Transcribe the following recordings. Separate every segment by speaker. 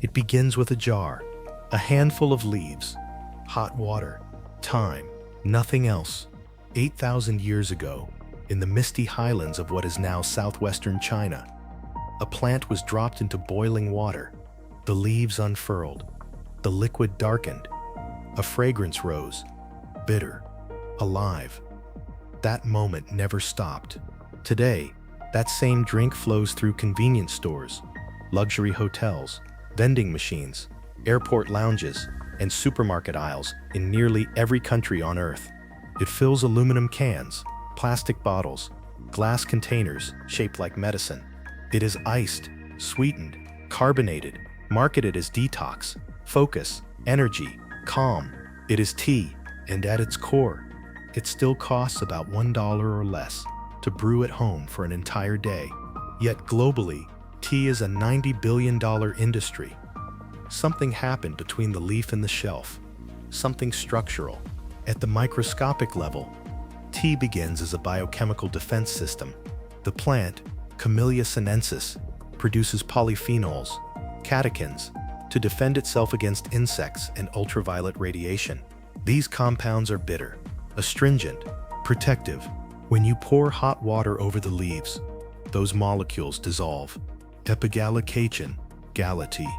Speaker 1: It begins with a jar, a handful of leaves, hot water, time, nothing else. 8,000 years ago, in the misty highlands of what is now southwestern China, a plant was dropped into boiling water. The leaves unfurled. The liquid darkened. A fragrance rose, bitter, alive. That moment never stopped. Today, that same drink flows through convenience stores, luxury hotels, vending machines, airport lounges, and supermarket aisles in nearly every country on Earth. It fills aluminum cans, plastic bottles, glass containers shaped like medicine. It is iced, sweetened, carbonated, marketed as detox, focus, energy, calm. It is tea, and at its core, it still costs about $1 or less to brew at home for an entire day. Yet globally, tea is a $90 billion industry. Something happened between the leaf and the shelf, something structural. At the microscopic level, tea begins as a biochemical defense system. The plant, Camellia sinensis, produces polyphenols, catechins, to defend itself against insects and ultraviolet radiation. These compounds are bitter, astringent, protective. When you pour hot water over the leaves, those molecules dissolve. Epigallocatechin, gala-tea,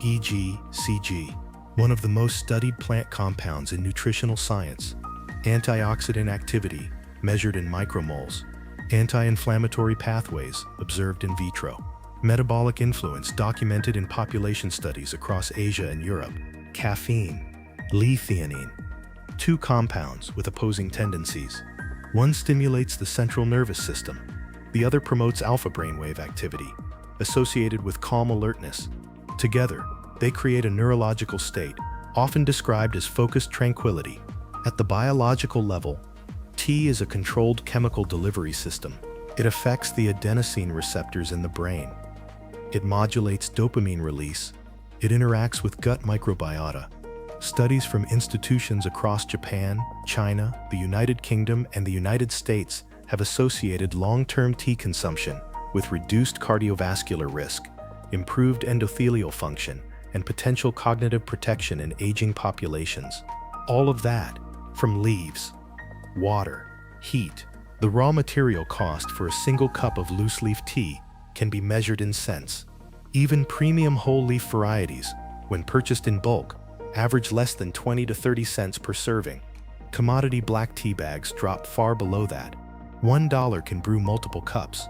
Speaker 1: e.g. CG, one of the most studied plant compounds in nutritional science. Antioxidant activity, measured in micromoles. Anti-inflammatory pathways, observed in vitro. Metabolic influence documented in population studies across Asia and Europe. Caffeine, L-theanine, two compounds with opposing tendencies. One stimulates the central nervous system. The other promotes alpha brainwave activity, associated with calm alertness. Together, they create a neurological state, often described as focused tranquility. At the biological level, tea is a controlled chemical delivery system. It affects the adenosine receptors in the brain. It modulates dopamine release. It interacts with gut microbiota. Studies from institutions across Japan, China, the United Kingdom, and the United States have associated long-term tea consumption with reduced cardiovascular risk, improved endothelial function, and potential cognitive protection in aging populations. All of that from leaves, water, heat. The raw material cost for a single cup of loose-leaf tea can be measured in cents. Even premium whole-leaf varieties, when purchased in bulk, average less than 20 to 30 cents per serving. Commodity black tea bags drop far below that. $1 can brew multiple cups.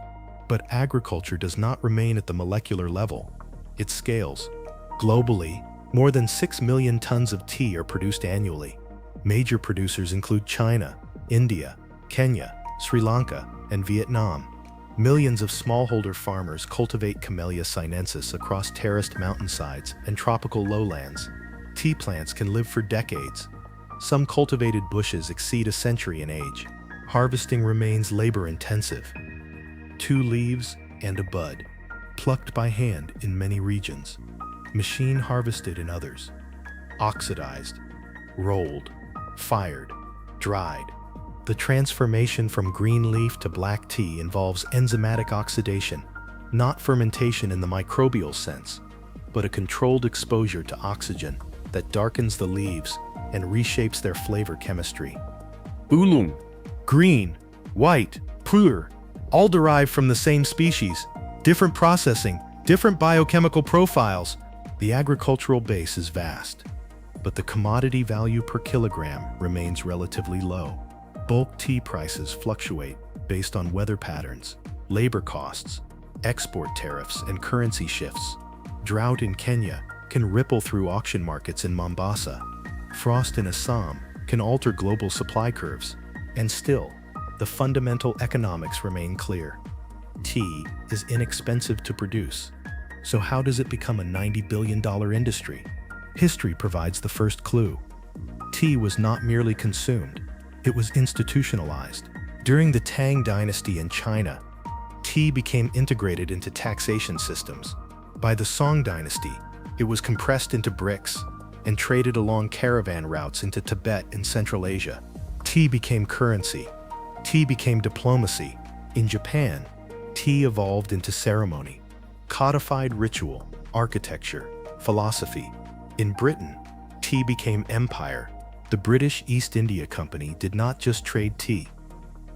Speaker 1: But agriculture does not remain at the molecular level. It scales. Globally, more than 6 million tons of tea are produced annually. Major producers include China, India, Kenya, Sri Lanka, and Vietnam. Millions of smallholder farmers cultivate Camellia sinensis across terraced mountainsides and tropical lowlands. Tea plants can live for decades. Some cultivated bushes exceed a century in age. Harvesting remains labor-intensive. 2 leaves and a bud, plucked by hand in many regions, machine harvested in others, oxidized, rolled, fired, dried. The transformation from green leaf to black tea involves enzymatic oxidation, not fermentation in the microbial sense, but a controlled exposure to oxygen that darkens the leaves and reshapes their flavor chemistry. Oolong, green, white, pu'er, all derived from the same species, different processing, different biochemical profiles. The agricultural base is vast, but the commodity value per kilogram remains relatively low. Bulk tea prices fluctuate based on weather patterns, labor costs, export tariffs, and currency shifts. Drought in Kenya can ripple through auction markets in Mombasa. Frost in Assam can alter global supply curves. And still, the fundamental economics remain clear. Tea is inexpensive to produce. So how does it become a $90 billion industry? History provides the first clue. Tea was not merely consumed, it was institutionalized. During the Tang dynasty in China, tea became integrated into taxation systems. By the Song dynasty, it was compressed into bricks and traded along caravan routes into Tibet and Central Asia. Tea became currency. Tea became diplomacy. In Japan, tea evolved into ceremony, codified ritual, architecture, Philosophy. In Britain, tea became empire. The British East India Company did not just trade tea.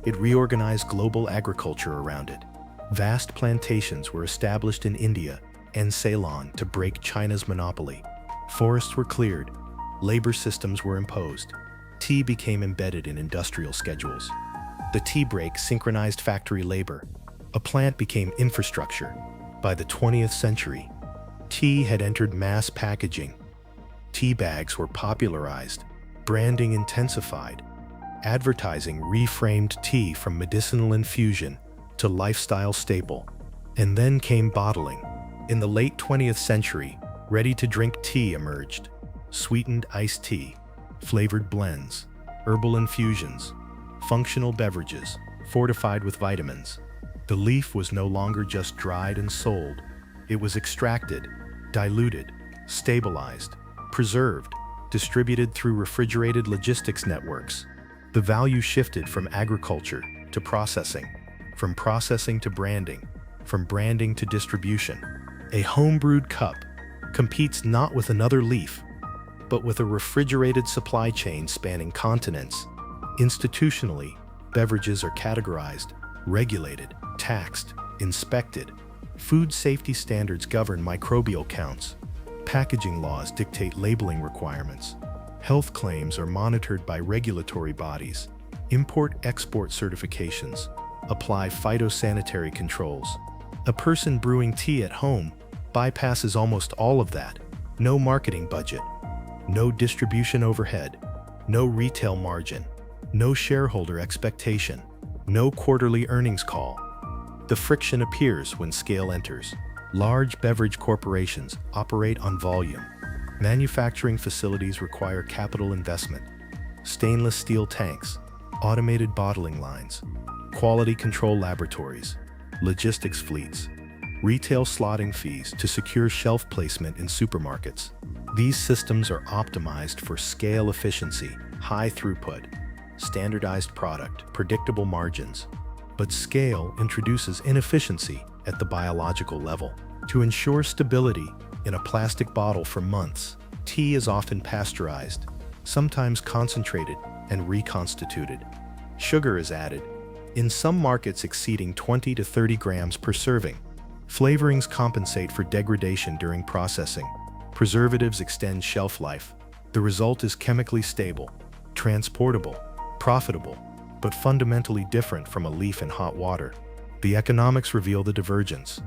Speaker 1: It reorganized global agriculture around it. Vast plantations were established in India and Ceylon to break China's monopoly. Forests were cleared. Labor systems were imposed. Tea became embedded in industrial schedules. The tea break synchronized factory labor. A plant became infrastructure. By the 20th century, tea had entered mass packaging. Tea bags were popularized. Branding intensified. Advertising reframed tea from medicinal infusion to lifestyle staple. And then came bottling. In the late 20th century, ready-to-drink tea emerged. Sweetened iced tea, flavored blends, herbal infusions, functional beverages, fortified with vitamins. The leaf was no longer just dried and sold. It was extracted, diluted, stabilized, preserved, distributed through refrigerated logistics networks. The value shifted from agriculture to processing, from processing to branding, from branding to distribution. A home-brewed cup competes not with another leaf, but with a refrigerated supply chain spanning continents. Institutionally, beverages are categorized, regulated, taxed, inspected. Food safety standards govern microbial counts. Packaging laws dictate labeling requirements. Health claims are monitored by regulatory bodies. Import-export certifications apply phytosanitary controls. A person brewing tea at home bypasses almost all of that. No marketing budget, no distribution overhead, no retail margin, no shareholder expectation, no quarterly earnings call. The friction appears when scale enters. Large beverage corporations operate on volume. Manufacturing facilities require capital investment. Stainless steel tanks, automated bottling lines, quality control laboratories, logistics fleets, retail slotting fees to secure shelf placement in supermarkets. These systems are optimized for scale efficiency, high throughput, standardized product, predictable margins. But scale introduces inefficiency at the biological level. To ensure stability in a plastic bottle for months, tea is often pasteurized, sometimes concentrated and reconstituted. Sugar is added, in some markets exceeding 20 to 30 grams per serving. Flavorings compensate for degradation during processing. Preservatives extend shelf life. The result is chemically stable, transportable, profitable, but fundamentally different from a leaf in hot water. The economics reveal the divergence.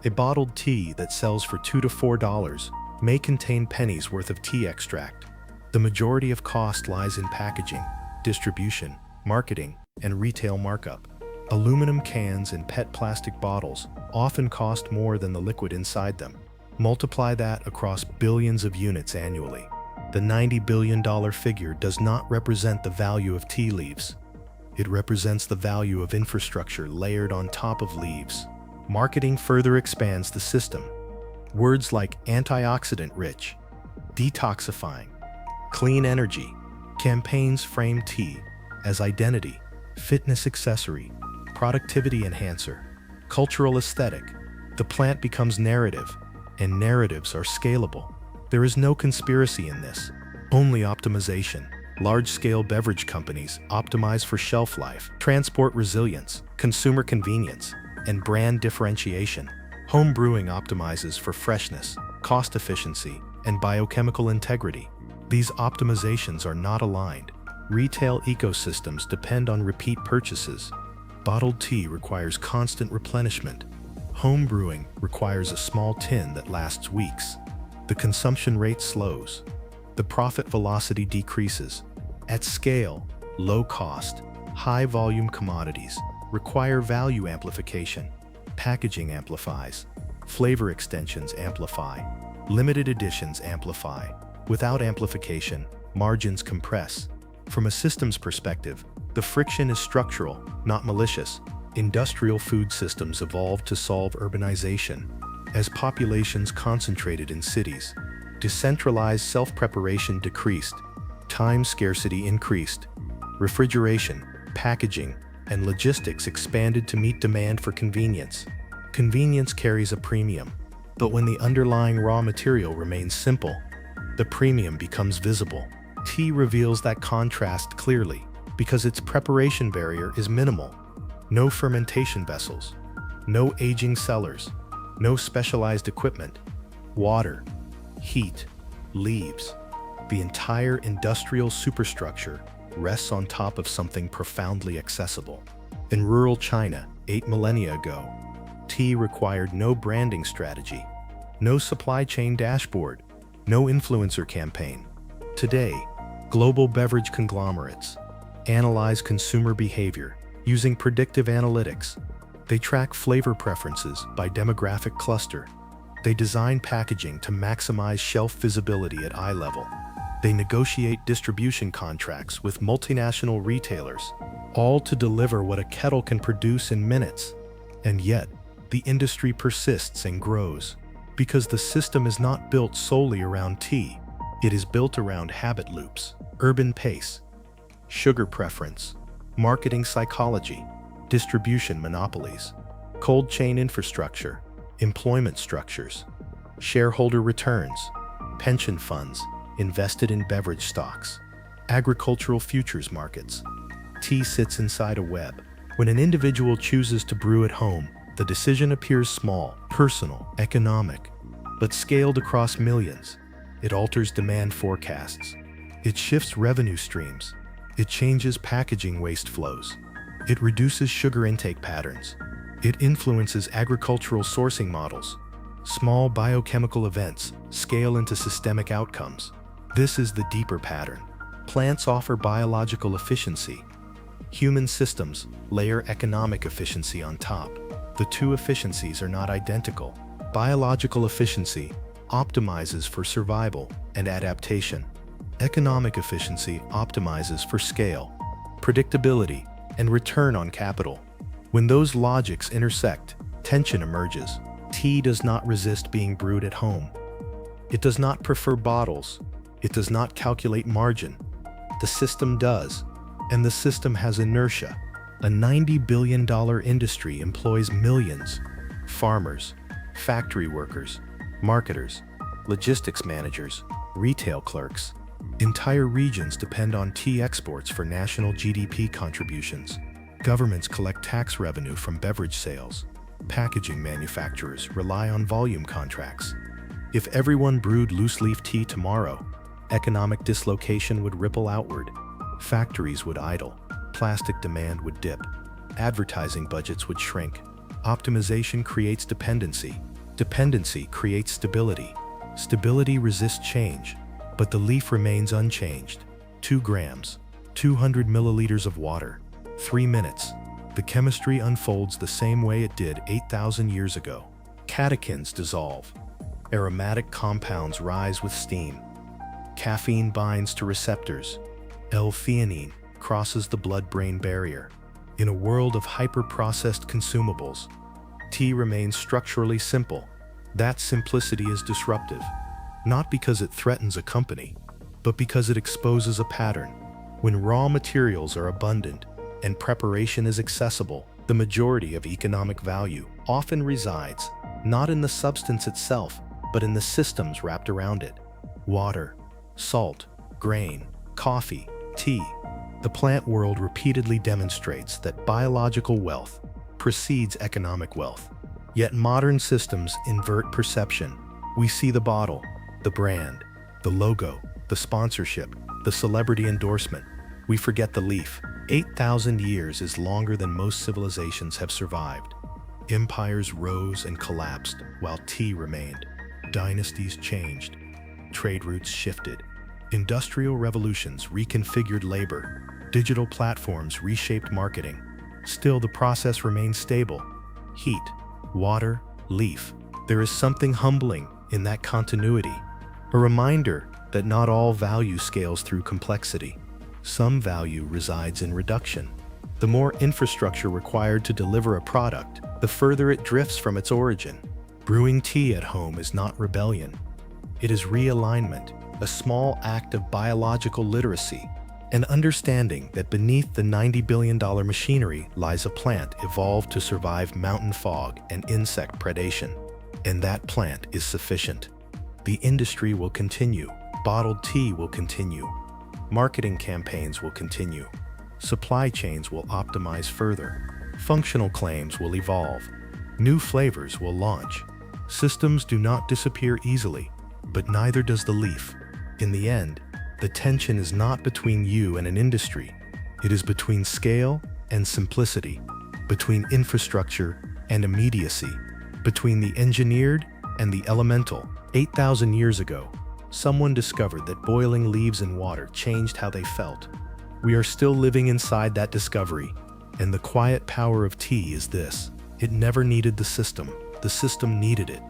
Speaker 1: A bottled tea that sells for $2 to $4 may contain pennies worth of tea extract. The majority of cost lies in packaging, distribution, marketing, and retail markup. Aluminum cans and PET plastic bottles often cost more than the liquid inside them. Multiply that across billions of units annually. The $90 billion figure does not represent the value of tea leaves. It represents the value of infrastructure layered on top of leaves. Marketing further expands the system. Words like antioxidant-rich, detoxifying, clean energy. Campaigns frame tea as identity, fitness accessory, productivity enhancer, cultural aesthetic. The plant becomes narrative, and narratives are scalable. There is no conspiracy in this, only optimization. Large-scale beverage companies optimize for shelf life, transport resilience, consumer convenience, and brand differentiation. Home brewing optimizes for freshness, cost efficiency, and biochemical integrity. These optimizations are not aligned. Retail ecosystems depend on repeat purchases. Bottled tea requires constant replenishment. Home brewing requires a small tin that lasts weeks. The consumption rate slows. The profit velocity decreases. At scale, low cost, high volume commodities require value amplification. Packaging amplifies. Flavor extensions amplify. Limited editions amplify. Without amplification, margins compress. From a systems perspective, the friction is structural, not malicious. Industrial food systems evolved to solve urbanization. As populations concentrated in cities, decentralized self-preparation decreased. Time scarcity increased. Refrigeration, packaging, and logistics expanded to meet demand for convenience. Convenience carries a premium, But when the underlying raw material remains simple, the premium becomes visible. Tea reveals that contrast clearly because its preparation barrier is minimal. No fermentation vessels, no aging cellars, no specialized equipment. Water, heat, leaves. The entire industrial superstructure rests on top of something profoundly accessible. In rural China, 8 millennia ago, tea required no branding strategy, no supply chain dashboard, no influencer campaign. Today, global beverage conglomerates analyze consumer behavior using predictive analytics. They track flavor preferences by demographic cluster. They design packaging to maximize shelf visibility at eye level. They negotiate distribution contracts with multinational retailers, all to deliver what a kettle can produce in minutes. And yet, the industry persists and grows because the system is not built solely around tea. It is built around habit loops, urban pace, sugar preference, marketing psychology, distribution monopolies, cold chain infrastructure, employment structures, shareholder returns, pension funds invested in beverage stocks, agricultural futures markets. Tea sits inside a web. When an individual chooses to brew at home, the decision appears small, personal, economic, but scaled across millions. It alters demand forecasts. It shifts revenue streams. It changes packaging waste flows. It reduces sugar intake patterns. It influences agricultural sourcing models. Small biochemical events scale into systemic outcomes. This is the deeper pattern. Plants offer biological efficiency. Human systems layer economic efficiency on top. The two efficiencies are not identical. Biological efficiency optimizes for survival and adaptation. Economic efficiency optimizes for scale, predictability, and return on capital. When those logics intersect, tension emerges. Tea does not resist being brewed at home. It does not prefer bottles. It does not calculate margin. The system does, and the system has inertia. A $90 billion industry employs millions: farmers, factory workers, marketers, logistics managers, retail clerks. Entire regions depend on tea exports for national GDP contributions. Governments collect tax revenue from beverage sales. Packaging manufacturers rely on volume contracts. If everyone brewed loose-leaf tea tomorrow, economic dislocation would ripple outward. Factories would idle. Plastic demand would dip. Advertising budgets would shrink. Optimization creates dependency. Dependency creates stability. Stability resists change, but the leaf remains unchanged. 2 grams, 200 milliliters of water, 3 minutes. The chemistry unfolds the same way it did 8,000 years ago. Catechins dissolve. Aromatic compounds rise with steam. Caffeine binds to receptors. L-theanine crosses the blood-brain barrier. In a world of hyper-processed consumables, tea remains structurally simple. That simplicity is disruptive, not because it threatens a company, but because it exposes a pattern. When raw materials are abundant and preparation is accessible, the majority of economic value often resides not in the substance itself, but in the systems wrapped around it. Water, salt, grain, coffee, tea. The plant world repeatedly demonstrates that biological wealth precedes economic wealth. Yet modern systems invert perception. We see the bottle, the brand, the logo, the sponsorship, the celebrity endorsement. We forget the leaf. 8,000 years is longer than most civilizations have survived. Empires rose and collapsed while tea remained. Dynasties changed. Trade routes shifted. Industrial revolutions reconfigured labor. Digital platforms reshaped marketing. Still, the process remains stable. Heat, water, leaf. There is something humbling in that continuity. A reminder that not all value scales through complexity. Some value resides in reduction. The more infrastructure required to deliver a product, the further it drifts from its origin. Brewing tea at home is not rebellion. It is realignment, a small act of biological literacy, an understanding that beneath the $90 billion machinery lies a plant evolved to survive mountain fog and insect predation. and that plant is sufficient. The industry will continue. Bottled tea will continue. Marketing campaigns will continue. Supply chains will optimize further. Functional claims will evolve. New flavors will launch. Systems do not disappear easily, but neither does the leaf. In the end, the tension is not between you and an industry. It is between scale and simplicity, between infrastructure and immediacy, between the engineered and the elemental. 8,000 years ago, someone discovered that boiling leaves in water changed how they felt. We are still living inside that discovery, and the quiet power of tea is this: it never needed the system needed it.